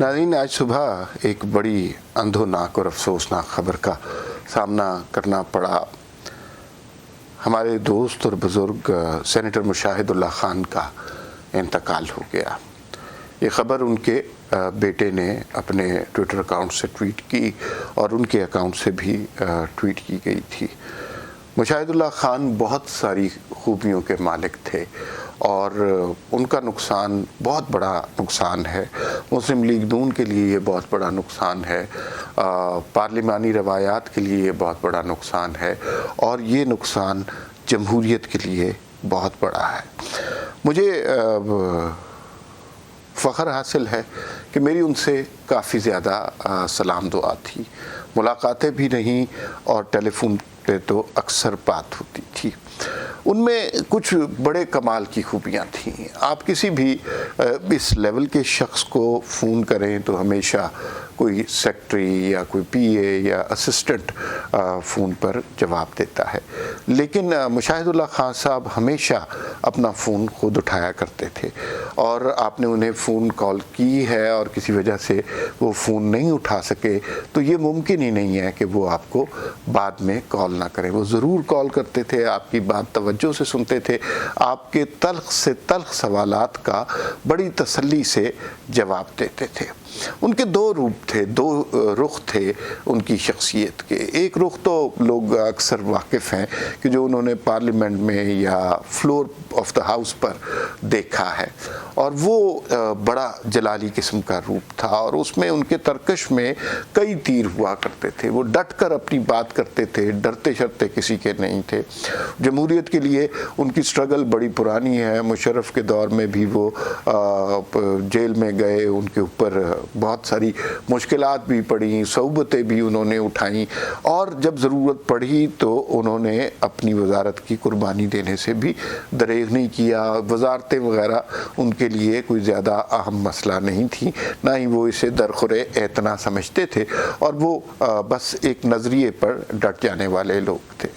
ناظرین، آج صبح ایک بڑی اندھوناک اور افسوسناک خبر کا سامنا کرنا پڑا۔ ہمارے دوست اور بزرگ سینیٹر مشاہد اللہ خان کا انتقال ہو گیا۔ یہ خبر ان کے بیٹے نے اپنے ٹویٹر اکاؤنٹ سے ٹویٹ کی اور ان کے اکاؤنٹ سے بھی ٹویٹ کی گئی تھی۔ مشاہد اللہ خان بہت ساری خوبیوں کے مالک تھے اور ان کا نقصان بہت بڑا نقصان ہے۔ مسلم لیگ نون کے لیے یہ بہت بڑا نقصان ہے، پارلیمانی روایات کے لیے یہ بہت بڑا نقصان ہے اور یہ نقصان جمہوریت کے لیے بہت بڑا ہے۔ مجھے فخر حاصل ہے کہ میری ان سے کافی زیادہ سلام دعا تھی، ملاقاتیں بھی نہیں اور ٹیلی فون پہ تو اکثر بات ہوتی تھی۔ ان میں کچھ بڑے کمال کی خوبیاں تھیں۔ آپ کسی بھی اس لیول کے شخص کو فون کریں تو ہمیشہ کوئی سیکٹری یا کوئی پی اے یا اسسٹنٹ فون پر جواب دیتا ہے، لیکن مشاہد اللہ خان صاحب ہمیشہ اپنا فون خود اٹھایا کرتے تھے، اور آپ نے انہیں فون کال کی ہے اور کسی وجہ سے وہ فون نہیں اٹھا سکے تو یہ ممکن ہی نہیں ہے کہ وہ آپ کو بعد میں کال نہ کریں۔ وہ ضرور کال کرتے تھے، آپ کی بات توجہ سے سنتے تھے، آپ کے تلخ سے تلخ سوالات کا بڑی تسلی سے جواب دیتے تھے۔ ان کے دو روپ تھے، دو رخ تھے ان کی شخصیت کے۔ ایک رخ تو لوگ اکثر واقف ہیں کہ جو انہوں نے پارلیمنٹ میں یا فلور آف دا ہاؤس پر دیکھا ہے، اور وہ بڑا جلالی قسم کا روپ تھا اور اس میں ان کے ترکش میں کئی تیر ہوا کرتے تھے۔ وہ ڈٹ کر اپنی بات کرتے تھے، ڈرتے شرتے کسی کے نہیں تھے۔ جمہوریت کے لیے ان کی سٹرگل بڑی پرانی ہے۔ مشرف کے دور میں بھی وہ جیل میں گئے، ان کے اوپر بہت ساری مشکلات بھی پڑیں، صعوبتیں بھی انہوں نے اٹھائیں، اور جب ضرورت پڑی تو انہوں نے اپنی وزارت کی قربانی دینے سے بھی دریغ نہیں کیا۔ وزارتیں وغیرہ ان کے لیے کوئی زیادہ اہم مسئلہ نہیں تھی، نہ ہی وہ اسے درخور اعتنا سمجھتے تھے، اور وہ بس ایک نظریے پر ڈٹ جانے والے لوگ تھے۔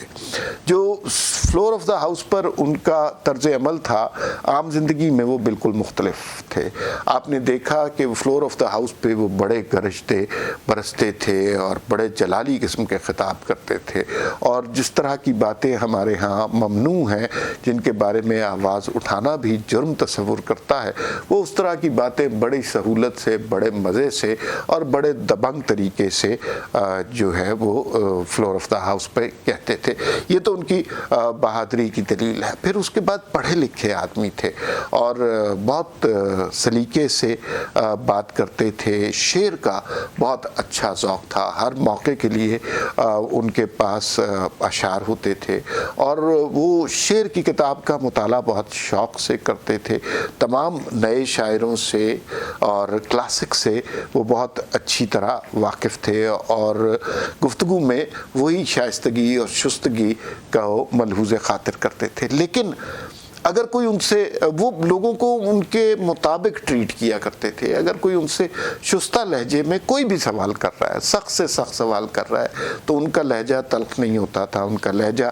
جو فلور آف دا ہاؤس پر ان کا طرز عمل تھا، عام زندگی میں وہ بالکل مختلف تھے۔ آپ نے دیکھا کہ فلور آف دا ہاؤس پہ وہ بڑے گرجتے برستے تھے اور بڑے جلالی قسم کے خطاب کرتے تھے، اور جس طرح کی باتیں ہمارے ہاں ممنوع ہیں، جن کے بارے میں آواز اٹھانا بھی جرم تصور کرتا ہے، وہ اس طرح کی باتیں بڑی سہولت سے، بڑے مزے سے اور بڑے دبنگ طریقے سے جو ہے وہ فلور آف دا ہاؤس پہ کہتے تھے۔ یہ تو ان کی بہادری کی دلیل ہے۔ پھر اس کے بعد پڑھے لکھے آدمی تھے اور بہت سلیقے سے بات کرتے تھے۔ شعر کا بہت اچھا ذوق تھا، ہر موقع کے لیے ان کے پاس اشعار ہوتے تھے، اور وہ شعر کی کتاب کا مطالعہ بہت شوق سے کرتے تھے۔ تمام نئے شاعروں سے اور کلاسک سے وہ بہت اچھی طرح واقف تھے، اور گفتگو میں وہی شائستگی اور شستگی کا ملحوظ خاطر کرتے تھے۔ لیکن اگر کوئی ان سے، وہ لوگوں کو ان کے مطابق ٹریٹ کیا کرتے تھے۔ اگر کوئی ان سے شستہ لہجے میں کوئی بھی سوال کر رہا ہے، سخت سے سخت سوال کر رہا ہے، تو ان کا لہجہ تلخ نہیں ہوتا تھا، ان کا لہجہ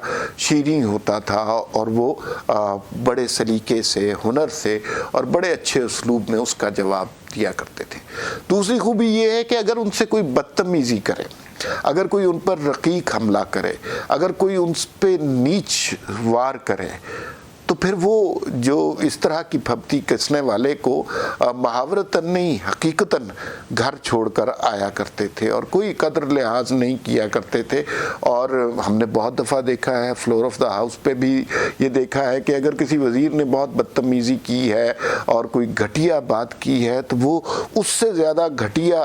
شیریں ہوتا تھا، اور وہ بڑے سلیقے سے، ہنر سے اور بڑے اچھے اسلوب میں اس کا جواب دیا کرتے تھے۔ دوسری خوبی یہ ہے کہ اگر ان سے کوئی بدتمیزی کرے، اگر کوئی ان پر رقیق حملہ کرے، اگر کوئی ان پہ نیچ وار کرے، تو پھر وہ جو اس طرح کی پھبتی کسنے والے کو محاورتاً نہیں حقیقتاً گھر چھوڑ کر آیا کرتے تھے اور کوئی قدر لحاظ نہیں کیا کرتے تھے۔ اور ہم نے بہت دفعہ دیکھا ہے، فلور آف دا ہاؤس پہ بھی یہ دیکھا ہے کہ اگر کسی وزیر نے بہت بدتمیزی کی ہے اور کوئی گھٹیا بات کی ہے تو وہ اس سے زیادہ گھٹیا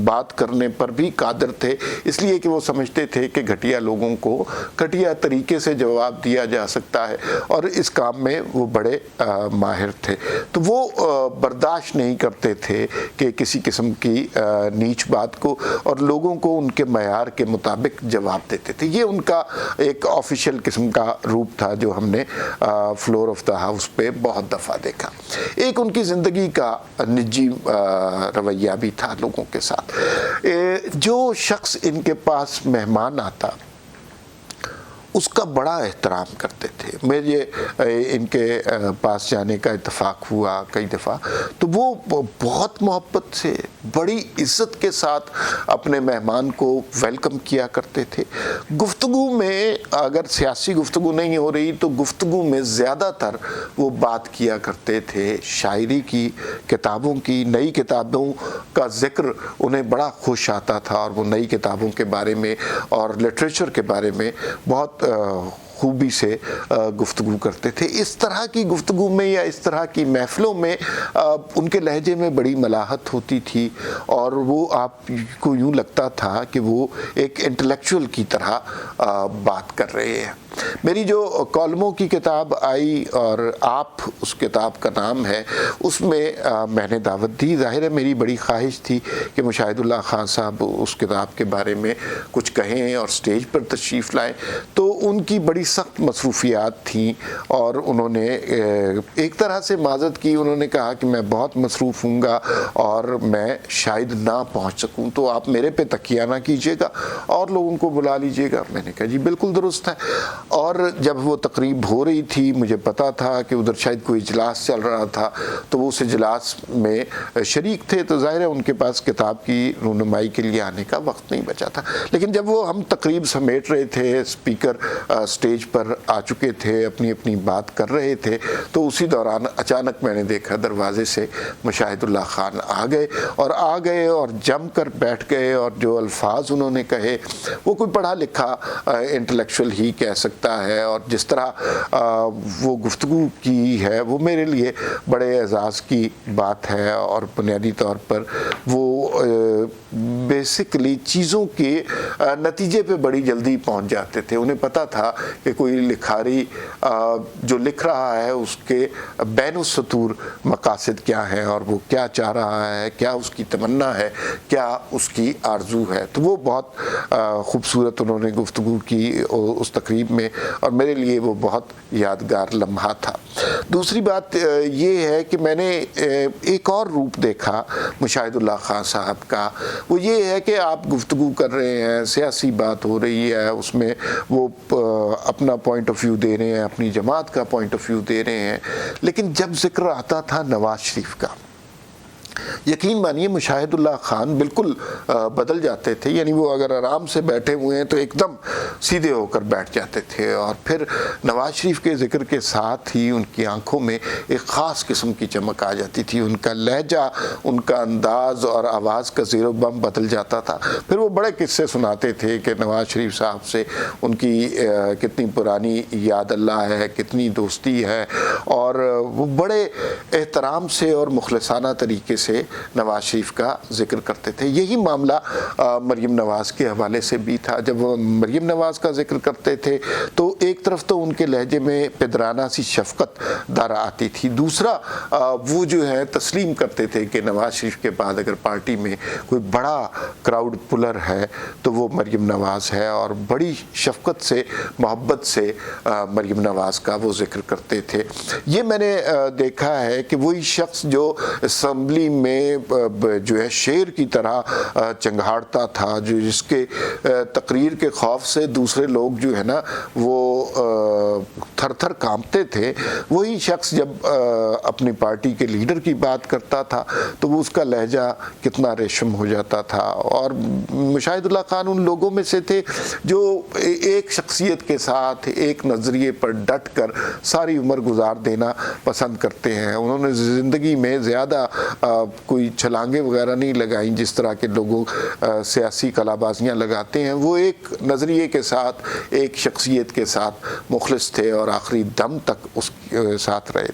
بات کرنے پر بھی قادر تھے، اس لیے کہ وہ سمجھتے تھے کہ گھٹیا لوگوں کو گھٹیا طریقے سے جواب دیا جا سکتا ہے، اور اس کام میں وہ بڑے ماہر تھے۔ تو وہ برداشت نہیں کرتے تھے کہ کسی قسم کی نیچ بات کو، اور لوگوں کو ان کے معیار کے مطابق جواب دیتے تھے۔ یہ ان کا ایک آفیشیل قسم کا روپ تھا جو ہم نے فلور آف دا ہاؤس پہ بہت دفعہ دیکھا۔ ایک ان کی زندگی کا نجی رویہ بھی تھا لوگوں کے ساتھ۔ جو شخص ان کے پاس مہمان آتا اس کا بڑا احترام کرتے تھے۔ مجھے ان کے پاس جانے کا اتفاق ہوا کئی دفعہ، تو وہ بہت محبت سے بڑی عزت کے ساتھ اپنے مہمان کو ویلکم کیا کرتے تھے. گفتگو میں اگر سیاسی گفتگو نہیں ہو رہی تو گفتگو میں زیادہ تر وہ بات کیا کرتے تھے شاعری کی, کتابوں کی, نئی کتابوں کا ذکر انہیں بڑا خوش آتا تھا اور وہ نئی کتابوں کے بارے میں اور لٹریچر کے بارے میں بہت خوبی سے گفتگو کرتے تھے. اس طرح کی گفتگو میں یا اس طرح کی محفلوں میں ان کے لہجے میں بڑی ملاحت ہوتی تھی اور وہ آپ کو یوں لگتا تھا کہ وہ ایک انٹلیکچوئل کی طرح بات کر رہے ہیں. میری جو کالموں کی کتاب آئی اور آپ اس کتاب کا نام ہے, اس میں میں نے دعوت دی. ظاہر ہے میری بڑی خواہش تھی کہ مشاہد اللہ خان صاحب اس کتاب کے بارے میں کچھ کہیں اور سٹیج پر تشریف لائیں, تو ان کی بڑی سخت مصروفیات تھیں اور انہوں نے ایک طرح سے معذرت کی. انہوں نے کہا کہ میں بہت مصروف ہوں گا اور میں شاید نہ پہنچ سکوں, تو آپ میرے پہ تکیہ نہ کیجیے گا اور لوگوں کو بلا لیجیے گا. میں نے کہا جی بالکل درست ہے. اور جب وہ تقریب ہو رہی تھی مجھے پتا تھا کہ ادھر شاید کوئی اجلاس چل رہا تھا, تو وہ اس اجلاس میں شریک تھے, تو ظاہر ہے ان کے پاس کتاب کی رونمائی کے لیے آنے کا وقت نہیں بچا تھا. لیکن جب وہ ہم تقریب سمیٹ رہے تھے, اسپیکر اسٹیج پر آ چکے تھے, اپنی اپنی بات کر رہے تھے, تو اسی دوران اچانک میں نے دیکھا دروازے سے مشاہد اللہ خان آ گئے اور جم کر بیٹھ گئے, اور جو الفاظ انہوں نے کہے وہ کوئی پڑھا لکھا انٹلیکچوئل ہی کہہ سکتا ہے, اور جس طرح وہ گفتگو کی ہے وہ میرے لیے بڑے اعزاز کی بات ہے. اور بنیادی طور پر وہ بیسکلی چیزوں کے نتیجے پہ بڑی جلدی پہنچ جاتے تھے. انہیں پتا تھا کہ کوئی لکھاری جو لکھ رہا ہے اس کے بین السطور مقاصد کیا ہیں اور وہ کیا چاہ رہا ہے, کیا اس کی تمنا ہے, کیا اس کی آرزو ہے. تو وہ بہت خوبصورت انہوں نے گفتگو کی اس تقریب میں, اور میرے لیے وہ بہت یادگار لمحہ تھا. دوسری بات یہ ہے کہ میں نے ایک اور روپ دیکھا مشاہد اللہ خان صاحب کا. وہ یہ ہے کہ آپ گفتگو کر رہے ہیں, سیاسی بات ہو رہی ہے, اس میں وہ اپنا پوائنٹ آف ویو دے رہے ہیں, اپنی جماعت کا پوائنٹ آف ویو دے رہے ہیں, لیکن جب ذکر آتا تھا نواز شریف کا, یقین مانیے مشاہد اللہ خان بالکل بدل جاتے تھے. یعنی وہ اگر آرام سے بیٹھے ہوئے ہیں تو ایک دم سیدھے ہو کر بیٹھ جاتے تھے, اور پھر نواز شریف کے ذکر کے ساتھ ہی ان کی آنکھوں میں ایک خاص قسم کی چمک آ جاتی تھی. ان کا لہجہ, ان کا انداز اور آواز کا زیر و بم بدل جاتا تھا. پھر وہ بڑے قصے سناتے تھے کہ نواز شریف صاحب سے ان کی کتنی پرانی یاد اللہ ہے, کتنی دوستی ہے, اور وہ بڑے احترام سے اور مخلصانہ طریقے سے نواز شریف کا ذکر کرتے تھے. یہی معاملہ مریم نواز کے حوالے سے بھی تھا. جب وہ مریم نواز کا ذکر کرتے تھے تو ایک طرف تو ان کے لہجے میں پدرانہ سی شفقت در آتی تھی, دوسرا وہ جو ہے تسلیم کرتے تھے کہ نواز شریف کے بعد اگر پارٹی میں کوئی بڑا کراؤڈ پلر ہے تو وہ مریم نواز ہے, اور بڑی شفقت سے محبت سے مریم نواز کا وہ ذکر کرتے تھے. یہ میں نے دیکھا ہے کہ وہی شخص جو اسمبلی میں جو ہے شیر کی طرح چنگھاڑتا تھا, جو جس کے تقریر کے خوف سے دوسرے لوگ جو ہے نا وہ تھر تھر کانپتے تھے, وہی شخص جب اپنی پارٹی کے لیڈر کی بات کرتا تھا تو وہ اس کا لہجہ کتنا ریشم ہو جاتا تھا. اور مشاہد اللہ خان ان لوگوں میں سے تھے جو ایک شخصیت کے ساتھ ایک نظریے پر ڈٹ کر ساری عمر گزار دینا پسند کرتے ہیں. انہوں نے زندگی میں زیادہ کوئی چھلانگیں وغیرہ نہیں لگائیں جس طرح کے لوگوں سیاسی کلا بازیاں لگاتے ہیں. وہ ایک نظریے کے ساتھ, ایک شخصیت کے ساتھ مخلص تھے اور آخری دم تک اس ساتھ رہے.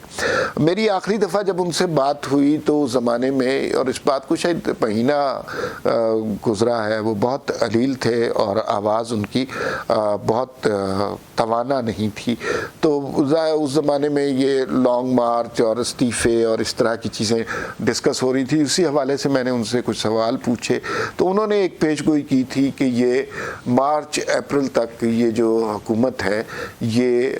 میری آخری دفعہ جب ان سے بات ہوئی تو اس زمانے میں, اور اس بات کو شاید مہینہ گزرا ہے, وہ بہت علیل تھے اور آواز ان کی بہت توانا نہیں تھی. تو اس زمانے میں یہ لانگ مارچ اور استعفے اور اس طرح کی چیزیں ڈسکس ہو رہی تھی. اسی حوالے سے میں نے ان سے کچھ سوال پوچھے تو انہوں نے ایک پیش گوئی کی تھی کہ یہ مارچ اپریل تک یہ جو حکومت ہے یہ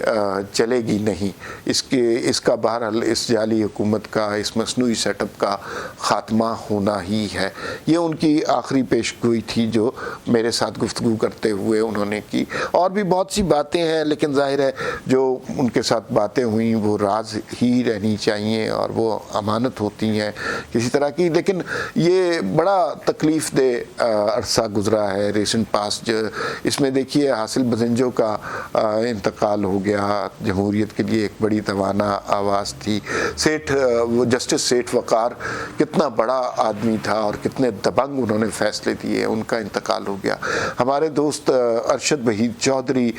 چلے گی نہیں, اس کا بہرحال اس جعلی حکومت کا, اس مصنوعی سیٹ اپ کا خاتمہ ہونا ہی ہے. یہ ان کی آخری پیش گوئی تھی جو میرے ساتھ گفتگو کرتے ہوئے انہوں نے کی. اور بھی بہت سی باتیں ہیں, لیکن ظاہر ہے جو ان کے ساتھ باتیں ہوئیں وہ راز ہی رہنی چاہیے اور وہ امانت ہوتی ہیں کسی طرح کی. لیکن یہ بڑا تکلیف دہ عرصہ گزرا ہے ریسنٹ پاسٹ. اس میں دیکھیے حاصل بزنجو کا انتقال ہو گیا، جمہوریت کے لیے ایک بڑی توانا آواز تھی. جسٹس سیٹھ وقار کتنا بڑا آدمی تھا اور کتنے دبنگ انہوں نے فیصلے دیے، ان کا انتقال ہو گیا. ہمارے دوست ارشد وحید چودھری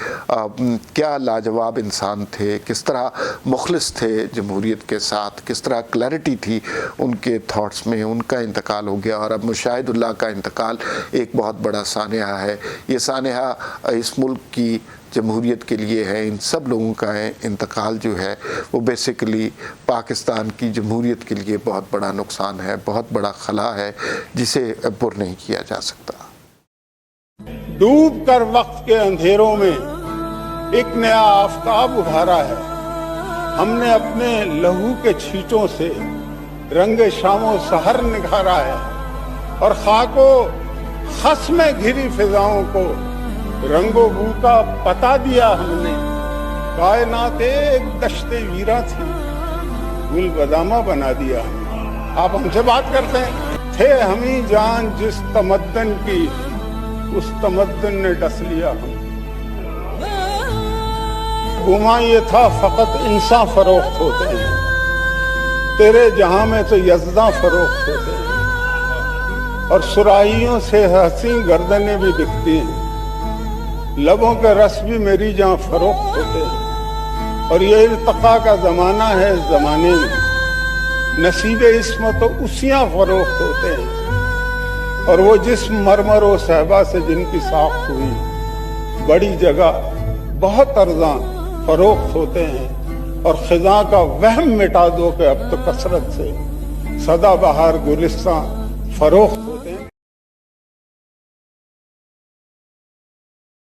کیا لاجواب انسان تھے، کس طرح مخلص تھے جمہوریت کے ساتھ، کس طرح کلیرٹی تھی ان کے تھاٹس میں، ان کا انتقال ہو گیا. اور اب مشاہد اللہ کا انتقال ایک بہت بڑا سانحہ ہے. یہ سانحہ اس ملک کی جمہوریت کے لیے ہے. ان سب لوگوں کا انتقال جو ہے وہ بیسیکلی پاکستان کی جمہوریت کے لیے بہت بڑا نقصان ہے، بہت بڑا خلا ہے جسے پر نہیں کیا جا سکتا. ڈوب کر وقت کے اندھیروں میں ایک نیا آفتاب ابھارا ہے. ہم نے اپنے لہو کے چھینٹوں سے رنگ شام و سحر نکھارا ہے اور خاک و خس میں گھری فضاؤں کو رنگ و بو کا پتا دیا ہم نے. کائنات ایک دشت ویرا تھی، گل بدامہ بنا دیا. آپ ہم سے بات کرتے ہیں. تھے ہمیں جان جس تمدن کی، اس تمدن نے ڈس لیا ہم. گمان یہ تھا فقط انسان فروخت ہوتے ہیں، تیرے جہاں میں تو یزداں فروخت ہوتے ہیں. اور سراہیوں سے حسین گردنیں بھی بکتی ہیں، لبوں کے رس بھی میری جہاں فروخت ہوتے ہیں. اور یہ ارتقا کا زمانہ ہے، اس زمانے میں نصیب عصمت و اسیاں فروخت ہوتے ہیں. اور وہ جس مرمر و صحبا سے جن کی ساخت ہوئی، بڑی جگہ بہت ارزاں فروخت ہوتے ہیں. اور خزاں کا وہم مٹا دو کہ اب تو کثرت سے سدا بہار گلستاں فروخت